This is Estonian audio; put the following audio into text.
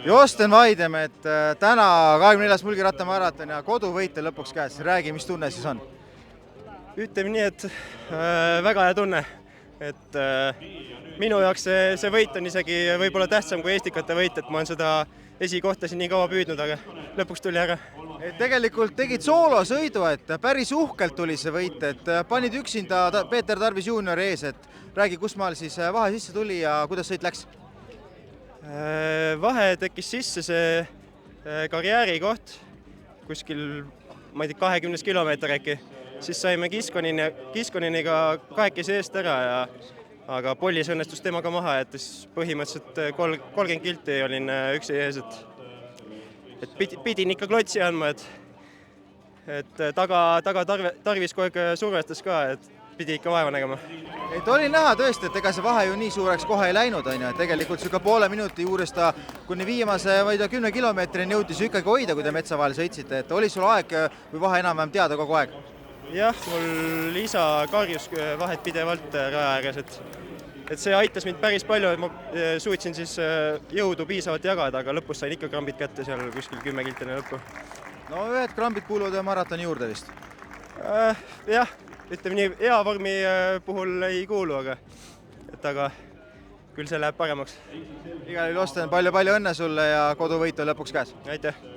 Josten Vaidem, et täna 24. Mulgi rattamaraton ja koduvõit on lõpuks käes. Räägi, mis tunne siis on? Ütleme nii, et väga hea tunne. Et minu jaoks see võit on isegi võib-olla tähtsam kui eestikate võit, et ma olen seda esikohta siin nii kaua püüdnud, aga lõpuks tuli ära. Tegelikult tegid soolosõidu, et päris uhkelt tuli see võit, et panid üksinda Peeter Tarvis juuniori ees, et räägi, kus maal siis vahe sisse tuli ja kuidas sõit läks? Vahe tekkis sisse see karjääri koht, kuskil, ma ei tea, 20 kilomeeter äkki. Siis saime Kiskoniniga kahekesi eest ära, aga Pollis õnnestus temaga maha, et põhimõtteliselt 30 kilti olin üksi ees, et pidin ikka klotsi andma, et taga Tarvis kogu aeg survestas ka, et pidi ikka vaeva nägema. Et oli näha tõesti, et ega see vahe ju nii suureks kohe ei läinud, on ju, et tegelikult siuke poole minuti juures ta kuni viimase 10 kilomeetrini jõudis ikkagi hoida, kui te metsa vahel sõitsite, et oli sul aeg või vahe enam-vähem teada kogu aeg? Jah, mul isa karjus vahet pidevalt raja ääres, et see aitas mind päris palju, et ma suutsin siis jõudu piisavalt jagada, aga lõpus sain ikka krambid kätte seal kuskil 10 kiltine lõppu. No ühed krambid kuuluvad maratoni juurde vist? Jah, ütleme nii, hea vormi puhul ei kuulu, aga küll see läheb paremaks. Igal juhul Josten, palju õnne sulle ja koduvõit on lõpuks käes. Aitäh!